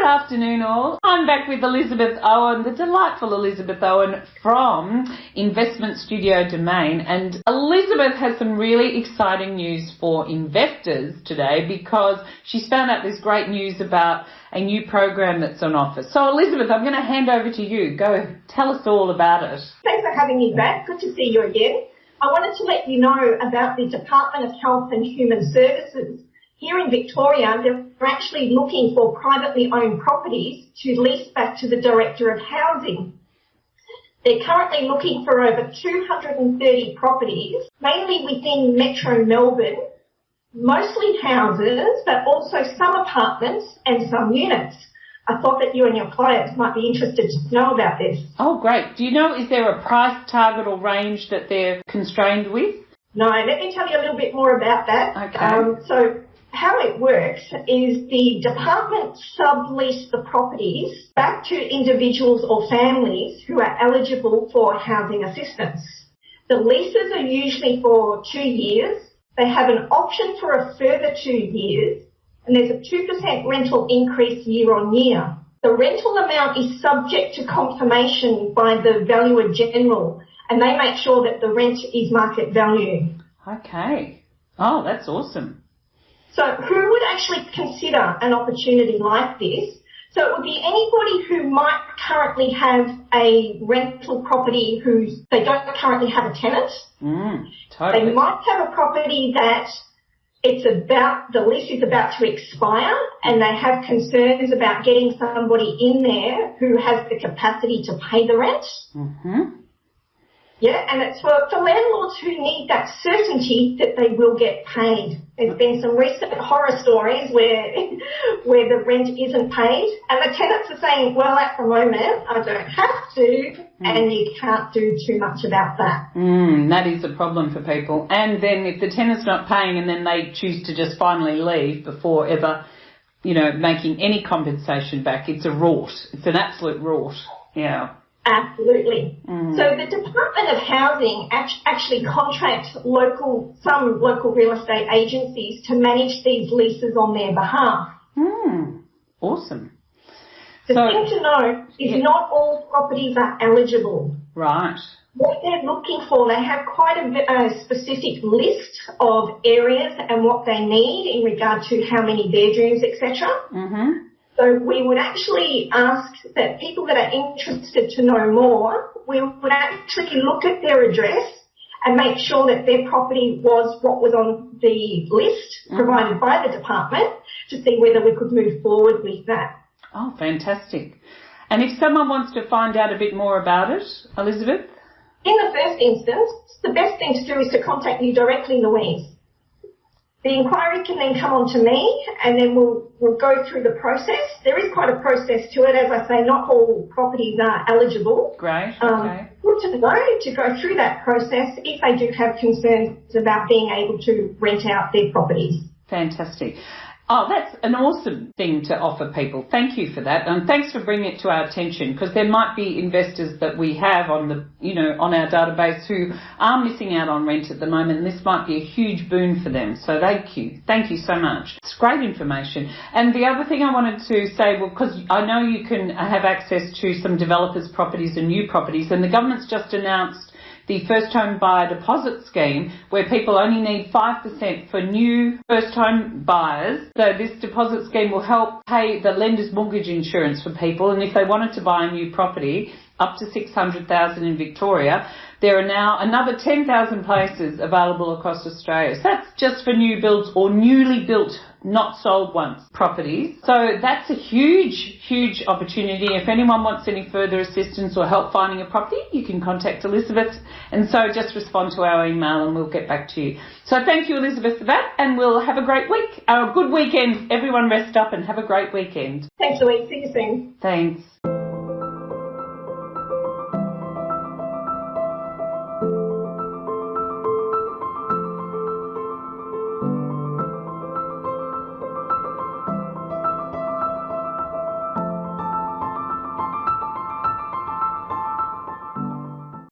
afternoon all. I'm back with Elizabeth Owen, the delightful Elizabeth Owen from Investment Studio Domain. And Elizabeth has some really exciting news for investors today because she's found out this great news about a new program that's on offer. So Elizabeth, I'm going to hand over to you. Go tell us all about it. Thanks for having me back. Good to see you again. I wanted to let you know about the Department of Health and Human Services. Here in Victoria, they're actually looking for privately owned properties to lease back to the Director of Housing. They're currently looking for over 230 properties, mainly within Metro Melbourne, mostly houses, but also some apartments and some units. I thought that you and your clients might be interested to know about this. Oh, great. Do you know, is there a price target or range that they're constrained with? No, let me tell you a little bit more about that. Okay. So how it works is the department sublease the properties back to individuals or families who are eligible for housing assistance. The leases are usually for 2 years. They have an option for a further 2 years, and there's a 2% rental increase year on year. The rental amount is subject to confirmation by the Valuer General, and they make sure that the rent is market value. Okay. Oh, that's awesome. So who would actually consider an opportunity like this? So it would be anybody who might currently have a rental property they don't currently have a tenant. Totally. They might have a property that the lease is about to expire and they have concerns about getting somebody in there who has the capacity to pay the rent. Mm-hmm. Yeah, and it's for landlords who need that certainty that they will get paid. There's been some recent horror stories where the rent isn't paid and the tenants are saying, well, at the moment, I don't have to, and you can't do too much about that. That is a problem for people. And then if the tenant's not paying and then they choose to just finally leave before ever, making any compensation back, it's a rort. It's an absolute rort. Yeah. Absolutely. So the Department of Housing actually contracts some local real estate agencies to manage these leases on their behalf. Awesome. The thing to know is not all properties are eligible. Right. What they're looking for, they have quite a specific list of areas and what they need in regard to how many bedrooms, etc. So we would actually ask that people that are interested to know more, we would actually look at their address and make sure that their property was what was on the list provided by the department to see whether we could move forward with that. Oh, fantastic. And if someone wants to find out a bit more about it, Elizabeth? In the first instance, the best thing to do is to contact you directly, Louise. The inquiry can then come on to me and then we'll go through the process. There is quite a process to it. As I say, not all properties are eligible. Great, okay. Good to know to go through that process if they do have concerns about being able to rent out their properties. Fantastic. Oh, that's an awesome thing to offer people. Thank you for that. And thanks for bringing it to our attention because there might be investors that we have on on our database who are missing out on rent at the moment. And this might be a huge boon for them. So thank you. Thank you so much. It's great information. And the other thing I wanted to say, because I know you can have access to some developers' properties and new properties, and the government's just announced the first home buyer deposit scheme where people only need 5% for new first home buyers. So this deposit scheme will help pay the lender's mortgage insurance for people, and if they wanted to buy a new property up to $600,000 in Victoria, there are now another 10,000 places available across Australia. So that's just for new builds or newly built, not sold once properties. So that's a huge, huge opportunity. If anyone wants any further assistance or help finding a property, you can contact Elizabeth. And so just respond to our email and we'll get back to you. So thank you, Elizabeth, for that. And we'll have a great week, a good weekend. Everyone rest up and have a great weekend. Thanks, Louise. See you soon. Thanks.